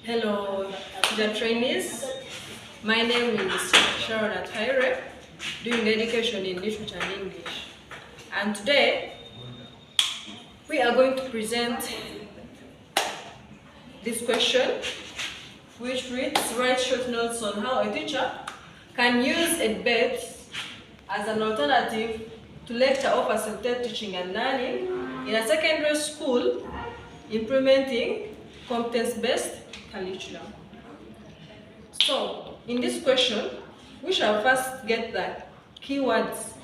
Hello, the trainees. My name is Sharon Athaire, doing education in literature and English. And today, we are going to present this question, which reads, write short notes on how a teacher can use a debate as an alternative to lecture or facilitate teaching and learning in a secondary school, implementing competence-based curriculum. So, in this question, we shall first get the keywords.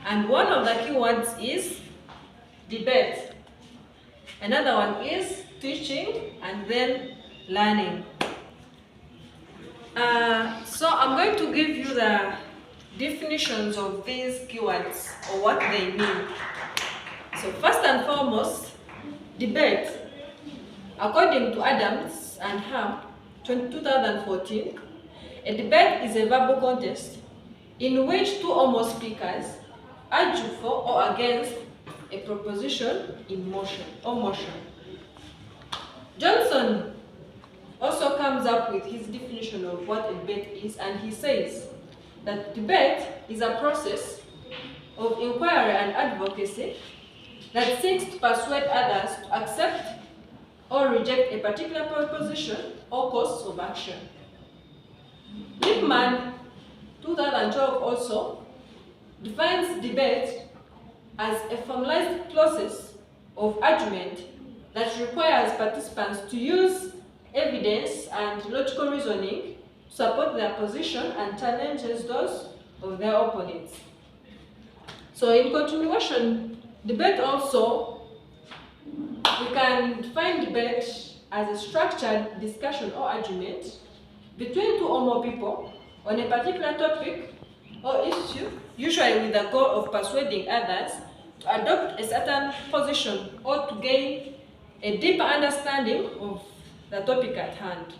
And one of the keywords is debate. Another one is teaching and then learning. So I'm going to give you the definitions of these keywords or what they mean. So first and foremost, debate. According to Adams and Hamm, 2014, a debate is a verbal contest in which two or more speakers argue for or against a proposition in motion. Johnson also comes up with his definition of what a debate is, and he says that debate is a process of inquiry and advocacy that seeks to persuade others to accept or reject a particular proposition or course of action. Lippmann, 2012 also, defines debate as a formalized process of argument that requires participants to use evidence and logical reasoning to support their position and challenges those of their opponents. So in continuation, debate also, we can define debate as a structured discussion or argument between two or more people on a particular topic or issue, usually with the goal of persuading others to adopt a certain position or to gain a deeper understanding of the topic at hand.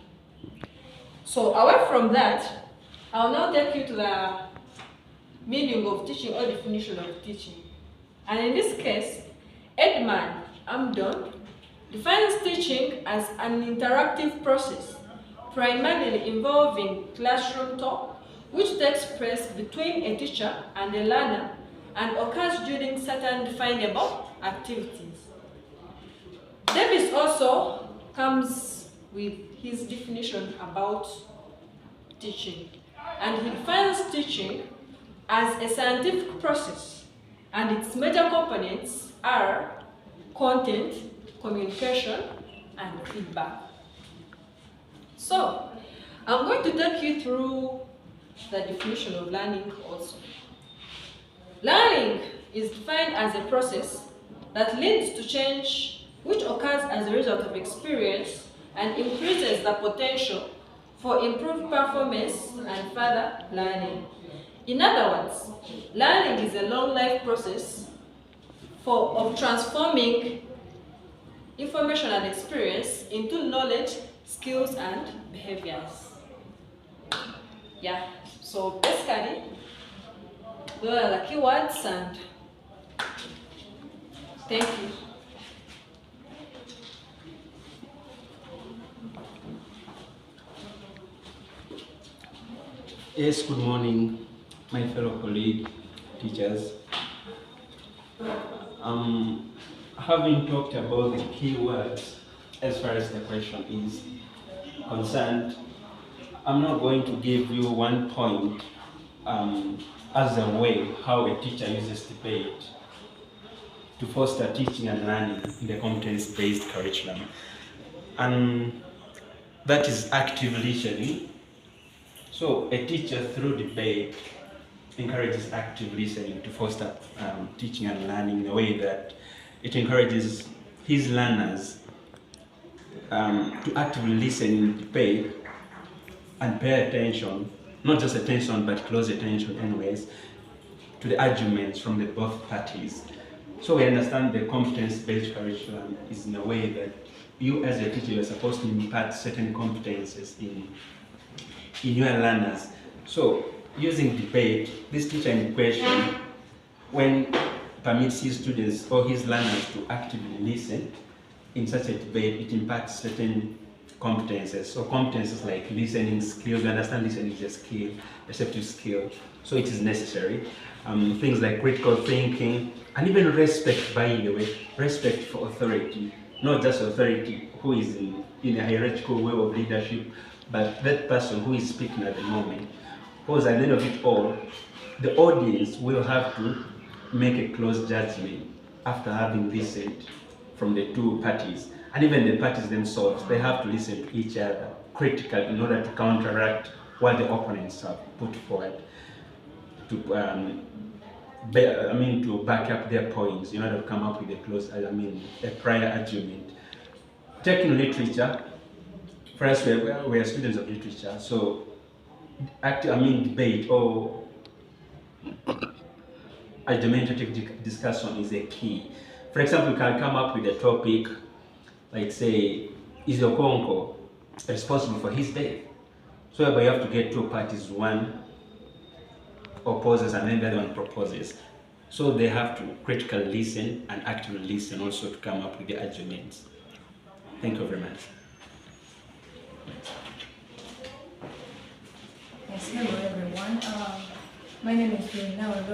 So away from that, I'll now take you to the meaning of teaching or definition of teaching. And in this case, Edmund Amdon defines teaching as an interactive process, primarily involving classroom talk, which takes place between a teacher and a learner and occurs during certain definable activities. Davis also comes with his definition about teaching, and he defines teaching as a scientific process, and its major components are content, communication, and feedback. So, I'm going to take you through the definition of learning also. Learning is defined as a process that leads to change which occurs as a result of experience and increases the potential for improved performance and further learning. In other words, learning is a long life process of transforming information and experience into knowledge, skills, and behaviors. Yeah, so basically, those are the keywords, and thank you. Yes, good morning, my fellow colleague, teachers. Having talked about the keywords as far as the question is concerned, I'm not going to give you one point as a way how a teacher uses debate to foster teaching and learning in the competence-based curriculum. And that is active listening. So a teacher through debate encourages active listening to foster teaching and learning in a way that it encourages his learners to actively listen in debate and pay attention, not just attention, but close attention anyways, to the arguments from the both parties. So we understand the competence-based curriculum is in a way that you as a teacher are supposed to impart certain competences in your learners. So using debate, this teacher in question, when permits his students or his learners to actively listen in such a debate, it imparts certain competences. So competences like listening skills, we understand listening is a skill, receptive skill, so it is necessary. Things like critical thinking, and even respect, by the way, respect for authority, not just authority who is in a hierarchical way of leadership, but that person who is speaking at the moment. Because at the end of it all, the audience will have to make a close judgment after having listened from the two parties. And even the parties themselves, they have to listen to each other critically in order to counteract what the opponents have put forward, to to back up their points in order to come up with a prior argument. Taking literature, for us, we are students of literature, so debate or argumentative discussion is a key. For example, you can come up with a topic like, say, is Okonko responsible for his death? So you have to get two parties, one opposes and then the other one proposes. So they have to critically listen and actively listen also to come up with the arguments. Thank you very much. Yes, hello everyone. My name is Ranney. I'm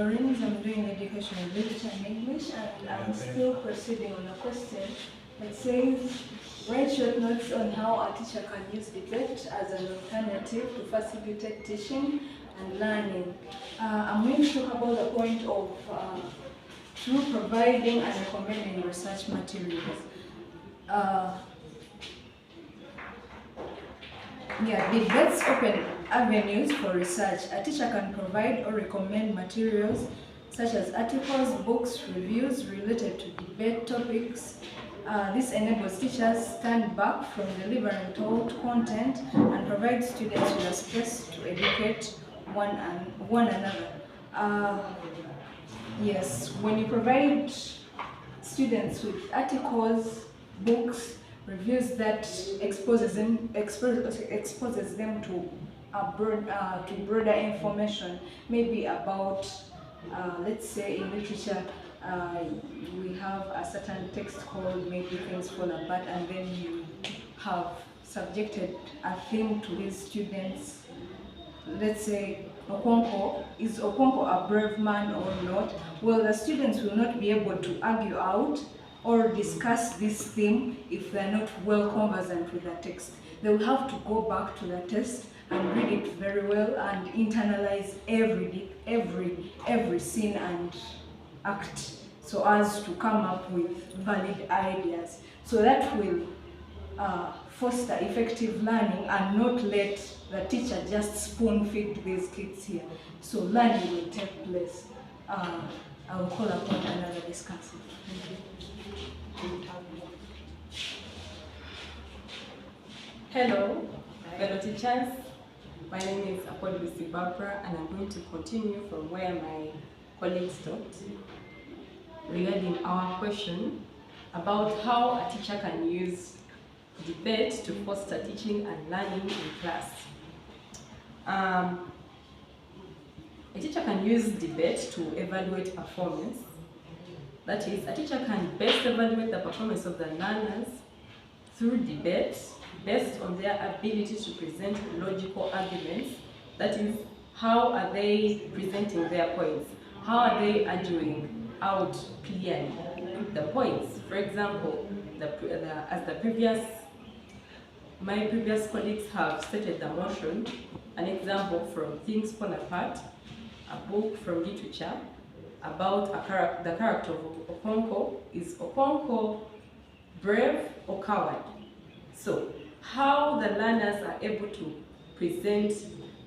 doing education in literature and English, and I'm still proceeding on a question that says, write short notes on how a teacher can use debate as an alternative to facilitate teaching and learning. I'm going to talk about the point of through providing and recommending research materials. Debates open avenues for research. A teacher can provide or recommend materials such as articles, books, reviews related to debate topics. This enables teachers stand back from delivering taught content and provide students with a space to educate one another. Yes, when you provide students with articles, books, reviews that exposes them to broader information, maybe about, let's say in literature, we have a certain text called maybe Things Fall Apart, and then you have subjected a theme to these students. Let's say, is Okonko a brave man or not? Well, the students will not be able to argue out or discuss this theme if they're not well conversant with the text. They will have to go back to the text and read it very well and internalize every scene and act so as to come up with valid ideas. So that will foster effective learning and not let the teacher just spoon feed these kids here. So learning will take place. I will call upon another discussion. Thank you. Hello, fellow teachers. My name is Lucy Barbara, and I'm going to continue from where my colleagues stopped regarding our question about how a teacher can use debate to foster teaching and learning in class. A teacher can use debate to evaluate performance. That is, a teacher can best evaluate the performance of the learners through debate based on their ability to present logical arguments. That is, how are they presenting their points? How are they arguing out clearly the points? For example, my previous colleagues have stated the motion, an example from Things Fall Apart, a book from literature about the character of Okonko. Is Okonko brave or coward? So, how the learners are able to present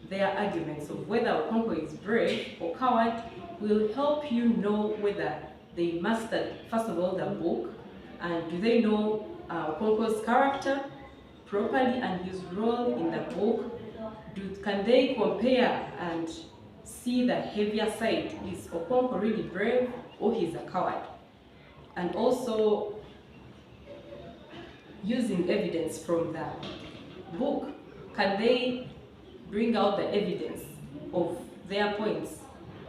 their arguments of whether Okonko is brave or coward will help you know whether they mastered, first of all, the book, and do they know Okonko's character properly and his role in the book. Can they compare and see the heavier side? Is Okonko really brave or he's a coward? And also using evidence from the book, can they bring out the evidence of their points?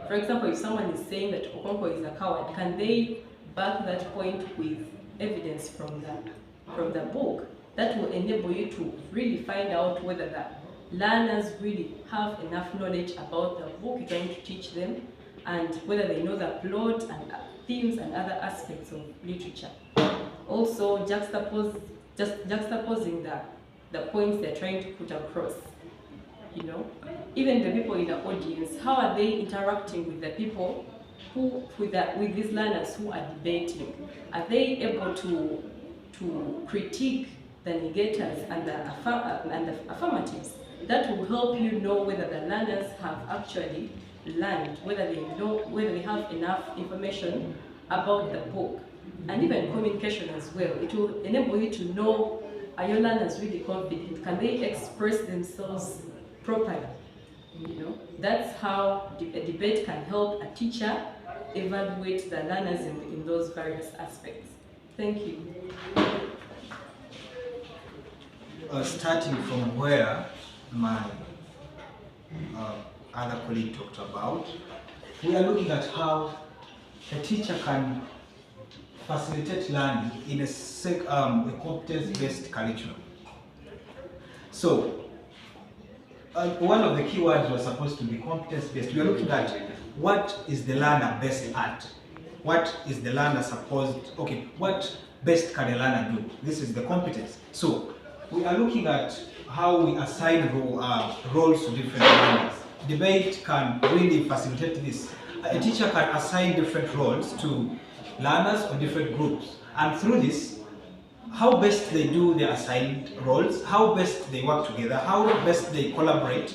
For example, if someone is saying that Okonko is a coward, can they back that point with evidence from the book? that will enable you to really find out whether the learners really have enough knowledge about the book you're trying to teach them, and whether they know the plot and themes and other aspects of literature. Also, juxtaposing the points they're trying to put across. You know, even the people in the audience, how are they interacting with the people with these learners who are debating? Are they able to critique the negators and the affirmatives? That will help you know whether the learners have actually learned, whether they have enough information about the book, and even communication as well. It will enable you to know, are your learners really confident? Can they express themselves properly? You know, that's how a debate can help a teacher evaluate the learners in those various aspects. Thank you. Starting from where my other colleague talked about, we are looking at how a teacher can facilitate learning in a competence-based curriculum. So, one of the key words was supposed to be competence-based. We are looking at what is the learner best at? What is the learner what best can a learner do? This is the competence. So, we are looking at how we assign roles to different learners. Debate can really facilitate this. A teacher can assign different roles to learners or different groups. And through this, how best they do their assigned roles, how best they work together, how best they collaborate,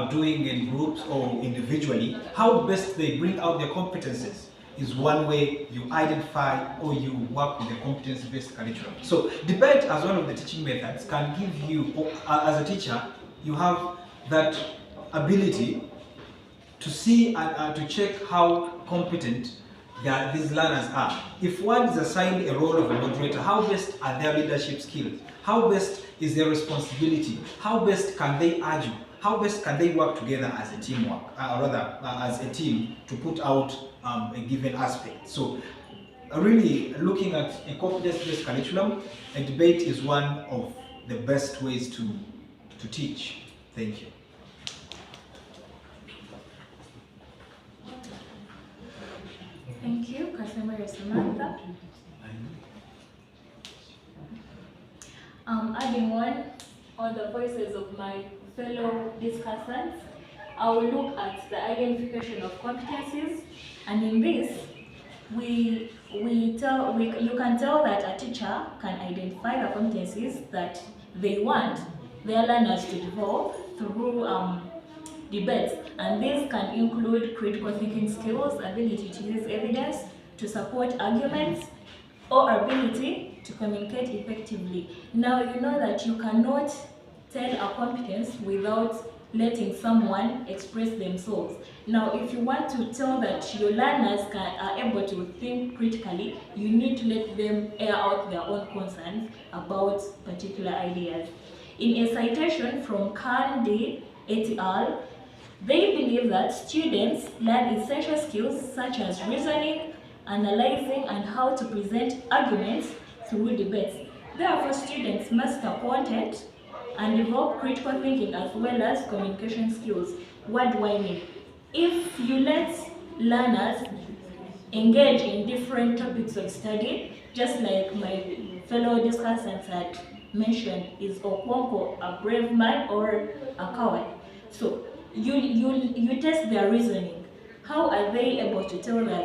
doing in groups or individually, how best they bring out their competences is one way you identify or you work with a competence-based curriculum. So debate as one of the teaching methods can give you, as a teacher, you have that ability to see and to check how competent these learners are. If one is assigned a role of a moderator, how best are their leadership skills? How best is their responsibility? How best can they argue? How best can they work together as a teamwork, as a team to put out a given aspect? So really looking at a competence-based curriculum, a debate is one of the best ways to teach. Thank you. Thank you, Kasema Samantha. Adding on the voices of my fellow discussants, I will look at the identification of competencies, and in this, you can tell that a teacher can identify the competencies that they want their learners to develop through debates, and these can include critical thinking skills, ability to use evidence to support arguments, or ability to communicate effectively. Now, you know that you cannot tell a competence without letting someone express themselves. Now, if you want to tell that your learners are able to think critically, you need to let them air out their own concerns about particular ideas. In a citation from Kuhn et al., they believe that students learn essential skills such as reasoning, analyzing, and how to present arguments through debates. Therefore, students master content and develop critical thinking as well as communication skills. What do I mean? If you let learners engage in different topics of study, just like my fellow discussants had mentioned, is Okonkwo a brave man or a coward? So you test their reasoning. How are they able to tell that